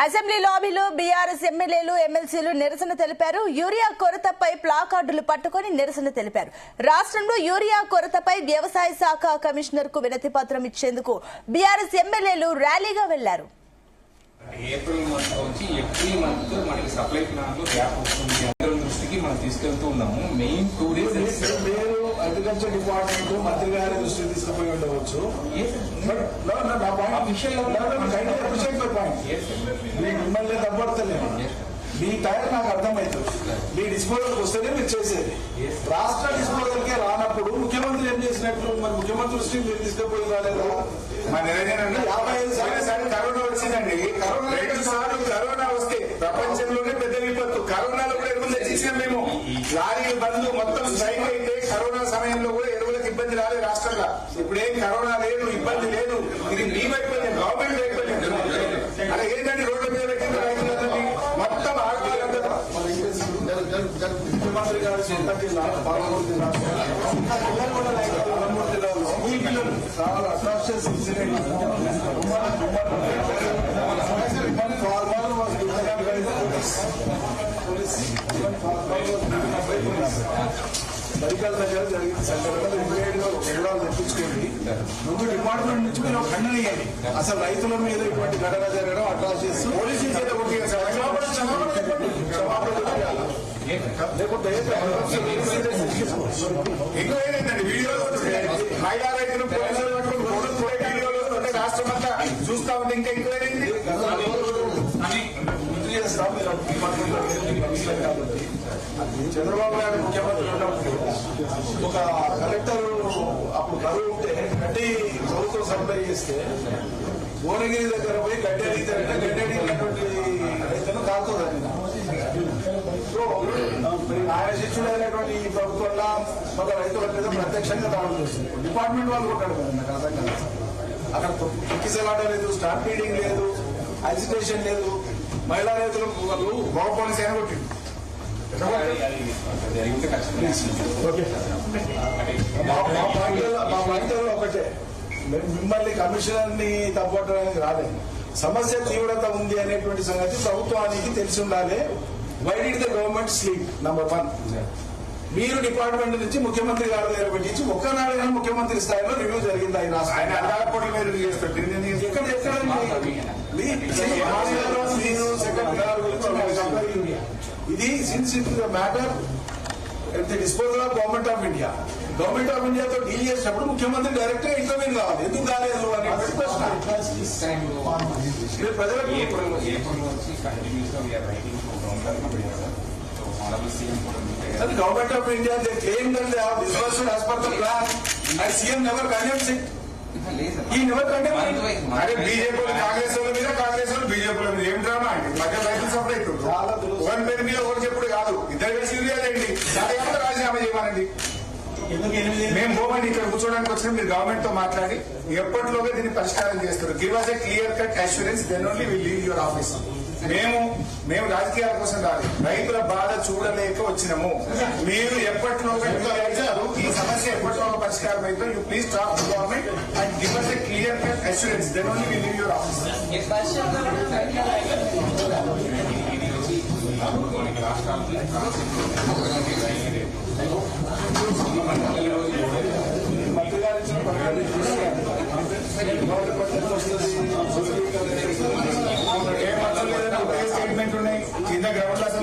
Assembly లాబీలో BRS ఎమ్మెల్యేలు ఎమ్మెల్సీలు నిరసన తెలిపారు. యూరియా కొరతపై ప్లాకార్డులు పట్టుకుని నిరసన తెలిపారు. రాష్ట్రంలో యూరియా కొరతపై వ్యవసాయ శాఖ కమిషనర్ కు వినతి పత్రం ఇచ్చేందుకు బీఆర్ఎస్ ఎమ్మెల్యేలు ర్యాలీగా వెళ్లారు. ఏప్రిల్ మంత్ నుంచి ఎవ్రీ మంత్ మనకి సప్లై ప్లాన్ లో గ్యాప్ వస్తుంది. అందరం దృష్టికి మనం తీసుకెళ్తూ ఉన్నాము. మెయిన్ 2 days మీరు అగ్రికల్చర్ డిపార్ట్మెంట్ మంత్రి గారి దృష్టికి తీసుకుపోయి ఉండవచ్చు. మిమ్మల్ని తప్పడతలేదు. మీ టైం నాకు అర్థమవుతుంది. మీ డిస్పోజల్కి వస్తేనే మీరు చేసేది. రాష్ట్ర డిస్పోజల్కే రానప్పుడు ముఖ్యమంత్రి ఏం చేసినట్లు? మరి ముఖ్యమంత్రి దృష్టికి మీరు తీసుకుపోయి రాలేదా? మా నిరంజన్ 55 సార్లు కరోనా వచ్చిందండి. కరోనా వస్తే ప్రపంచంలోనే పెద్ద విపత్తు. కరోనాలో కూడా ఎరువులు తెచ్చేసాం మేము. లారీలు బంద్ మొత్తం స్ట్రైక్ అయితే కరోనా సమయంలో కూడా ఎరువులకు ఇబ్బంది రాలేదు రాష్ట్రంలో. ఇప్పుడేం కరోనా లేదు, ఇబ్బంది లేదు. ఇది మీ వైపునే, గవర్నమెంట్ వైపునే. అలా ఏంటంటే రోడ్ల మీద పెట్టిన రైతులందరినీ మొత్తం ముఖ్యమంత్రి గారి సొంత జిల్లా పాలమూరు జిల్లా పాలమూరు జిల్లాలో చాలా అట్రాక్షన్స్ ఇన్సిడెంట్ మెడికల్ దగ్గర జరిగిన సందర్భంలో ఇమీడియట్ గా వివరాలు తెప్పించుకోండి. ముందు డిపార్ట్మెంట్ నుంచి మీరు ఖండన ఇవ్వండి. అసలు రైతుల మీద ఇటువంటి ఘటన జరగడం అట్రాసిటీస్ పోలీసులు లేకుంటే ఎక్కువ ఏంటండి వీడియోలు మహిళా రైతులు పోలీసులు వీడియోలు రాష్ట్రం అంతా చూస్తా ఉంది. ఇంకా ఎక్కువైంది కాబట్టి చంద్రబాబు నాయుడు ముఖ్యమంత్రి ఉన్నప్పుడు ఒక కలెక్టర్ అప్పుడు కరువు ఉంటే గడ్డి ప్రభుత్వం సప్లై చేస్తే భువనగిరి దగ్గర పోయి గడ్డి అడిగితే గడ్డి అడిగినటువంటి రైతులను కాకుతుంది. సో ఆయన శిష్యుడైనటువంటి ఈ ప్రభుత్వంలో మన రైతుల మీద ప్రత్యక్షంగా దాడులు చేస్తుంది. డిపార్ట్మెంట్ వాళ్ళు కొట్టాడు కదా, నాకు అర్థం కాదు. అక్కడ తొక్కిసలాట లేదు, స్టాంప్ ఫీడింగ్ లేదు, అజిటేషన్ లేదు. మహిళా రైతులు వాళ్ళు బాగుపోలీసు అయినా కొట్టింది. మా పాయింట్లో ఒకటే, మిమ్మల్ని కమిషనర్ ని తప్పడానికి రాలేదు. సమస్య తీవ్రత ఉంది అనేటువంటి సంగతి ప్రభుత్వానికి తెలిసి ఉండాలి. Why did the government sleep? Number 1. మీరు డిపార్ట్మెంట్ నుంచి ముఖ్యమంత్రి గారి దగ్గర పెట్టించి ఒక్కనాడైనా ముఖ్యమంత్రి స్థాయిలో రివ్యూ జరిగింది. ఆయన అడ్డాలపోటీ మీద రివ్యూ చేసి పెట్టింది. ఎక్కడ ఇది since it the matter at the disposal of government of India. Government of ఇండియాతో డీల్ చేసినప్పుడు ముఖ్యమంత్రి డైరెక్ట్ గా ఇంటర్వ్యూ కావాలి. ఎందుకు కాలేదు అని ప్రజలకు అది government of India they claim that they have disbursed as per the plan and CM never condemns it. ఈ నెవర్ కండెమ్. అరే బీజేపీ కాంగ్రెస్ వాళ్ళ మీద, కాంగ్రెస్ వాళ్ళు బీజేపీ మీద ఏం డ్రామా అండి? మధ్య రైతులు సప్లై అవుతుంది. ఒకరి పేరు మీద ఒకరు చెప్పుడు కాదు, ఇద్దరు కలిసి యూరియాలండి. దాని రాజీనామా చేయమనండి. మేము పోమండి, ఇక్కడ కూర్చోడానికి వచ్చిన మీరు గవర్నమెంట్ తో మాట్లాడి ఎప్పటిలోగా దీన్ని పరిష్కారం చేస్తారు. Give us a clear cut assurance, then only will leave your office. మేము రాజకీయాల కోసం రాదు, రైతుల బాధ చూడలేక వచ్చినాము. మీరు ఎప్పటిలోగా ఈ సమస్య ఎప్పటిలోగా పరిష్కారం అయితే you please talk to government and give us a clear cut assurance, then only will leave your office. మంత్రి గారు ఇచ్చిన స్టేట్మెంట్ ఉన్నాయి కింద గ్రౌండ్ లో. అసలు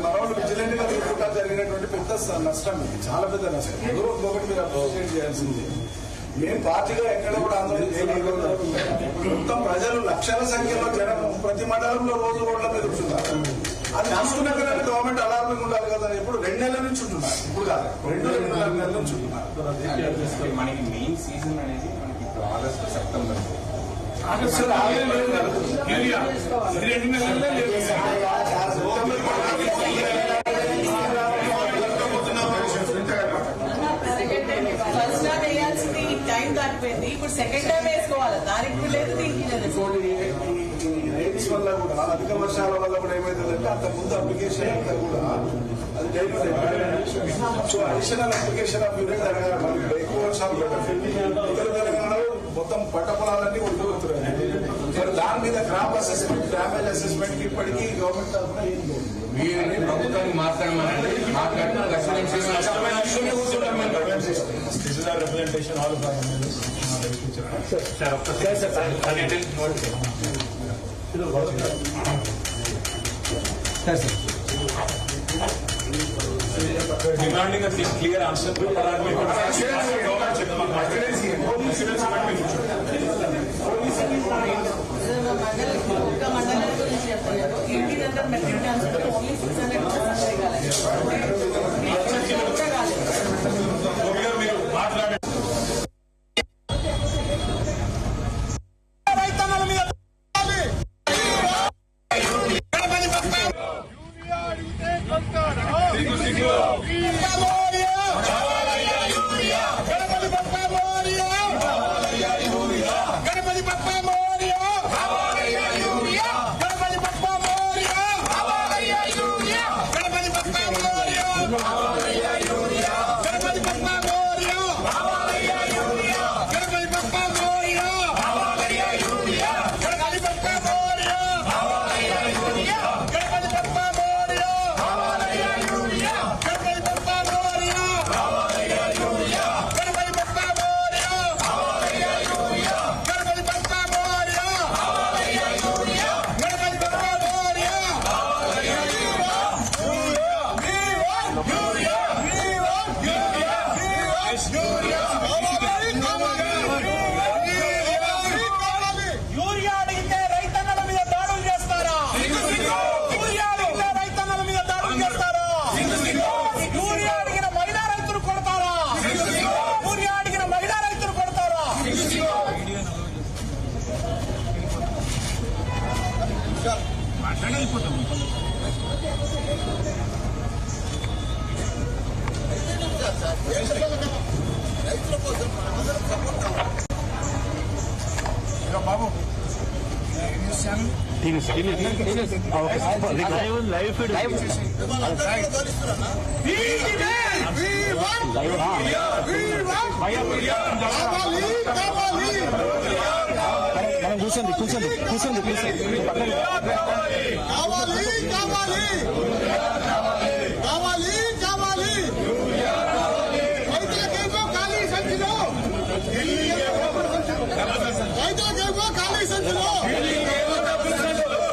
మనవాళ్ళు విజిలెంట్ గా తీసుకుంటా జరిగినటువంటి పెద్ద నష్టం, చాలా పెద్ద నష్టం. ఇంకొకటి మీరు అప్రిషియేట్ చేయాల్సింది, మేము పార్టీగా ఎక్కడ కూడా ఆందోళన మొత్తం ప్రజలు లక్షల సంఖ్యలో జనం ప్రతి మండలంలో రోజు రోడ్ల మీద ఉంటున్నారు. అది చూసుకున్నా కదా గవర్నమెంట్ అలార్మింగ్ ఉండాలి కదా. ఇప్పుడు 2 నెలల నుంచి ఉంటున్నారు, ఇప్పుడు కాదు 2-2.5 నెలల నుంచి ఉంటున్నారు. మనకి మెయిన్ సీజన్ అనేది మనకి ఇప్పుడు ఆగస్టు, సెప్టెంబర్. time that అయిపోయింది. ఇప్పుడు సెకండ్ టైం వేసుకోవాలి, దానికి లేదు దీనికి లేదు. ఇంకోటి ఈ రేట్స్ వల్ల కూడా అధిక వర్షాల వల్ల కూడా ఏమైతుందంటే అంత ముందు అప్లికేషన్ అంతా కూడా అది dilute. So additional application of unit ఎక్కువ వర్షాలు ఉత్తర తెలంగాణలో మొత్తం పంట పొలాలన్నీ ఉండిపోతున్నాయి. మరి దాని మీద క్రాప్ అసెస్మెంట్, డ్యామేజ్ అసెస్మెంట్ కి ఇప్పటికీ గవర్నమెంట్ తరఫున ఏం లేదు. మీరని ప్రభుత్వాన్ని మాట్లాడమనండి, మాట్లాడిన representation all of our members. Demanding a clear answer. మండలం గురించి చెప్పలేదు. ఇంటి దగ్గర మెట్రిక్ ట్రాన్స్ఫర్ ఓన్లీ 600 చేయగలరు. కూర్చోండి కూర్చోండి కూర్చోండి కూర్చోండి కావాలి కావాలి కావాలి కావాలి రైతులకేమో ఖాళీ సంచిలో రైతులకేమో ఖాళీ సంచిలో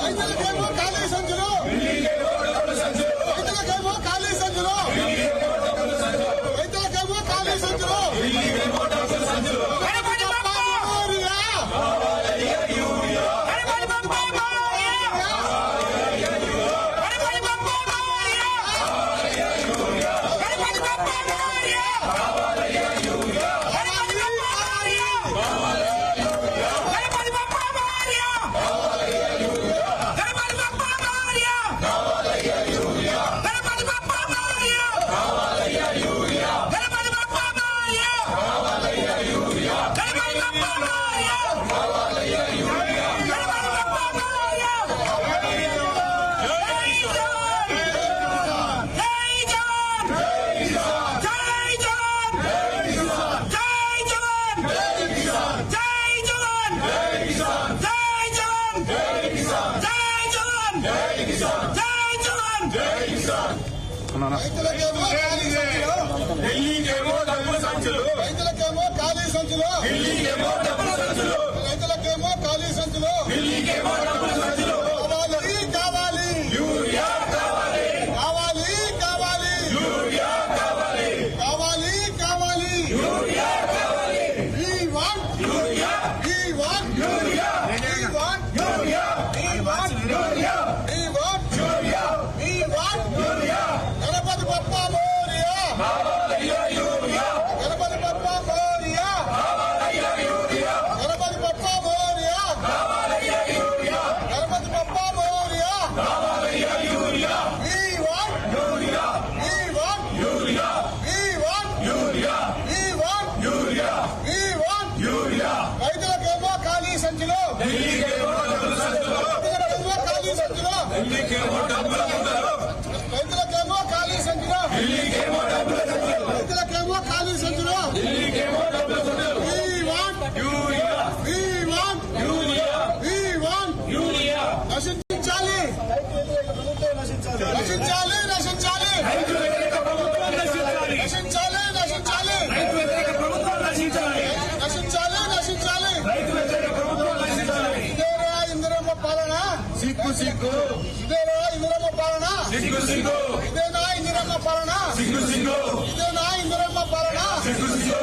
రైతులకేమో ఖాళీ సంచిలో రైతులకేమో ఖాళీ సంచిలో రైతులకేమో ఖాళీ సంచిలో ఢిల్లీకేమో డబ్బుల సంచులు, రైతులకేమో ఖాళీ సంచులో ఢిల్లీకేమో డబ్బుల సంచులు, రైతులకేమో ఖాళీ సంచులో ఢిల్లీకేమో డబ్బుల సంచులు. కావాలి కావాలి యూరియా కావాలి, కావాలి కావాలి యూరియా కావాలి, కావాలి కావాలి యూరియా కావాలి, We want urea, we want urea, we want urea, we want urea, we want urea, we want urea. Ganapati Bappa Morya కావాలయ్యా యూరియా, గణపతి బప్ప మోరియా కావాలయ్యా యూరియా, గణపతి రైతులకేమో ఖాళీ సంచులు రైతులకేమో ఖాళీ సంచులు రైతులకేమో ఖాళీ సంచులు నశించాలి నశించాలి నశించాలి నశించాలి నశించాలి నశించాలి ఇదేరా ఇందిరమ్మ పాలన సిగ్గు సిగ్గు ఇదేరా ఇందిరమ్మ పాలన సిగ్గు సిగ్గు ఇదేనా ఇందిరమ్మ పాలన సిగ్గు సిగ్గు ఇదేనా ఇందిరమ్మ పాలన సిగ్గు సిగ్గు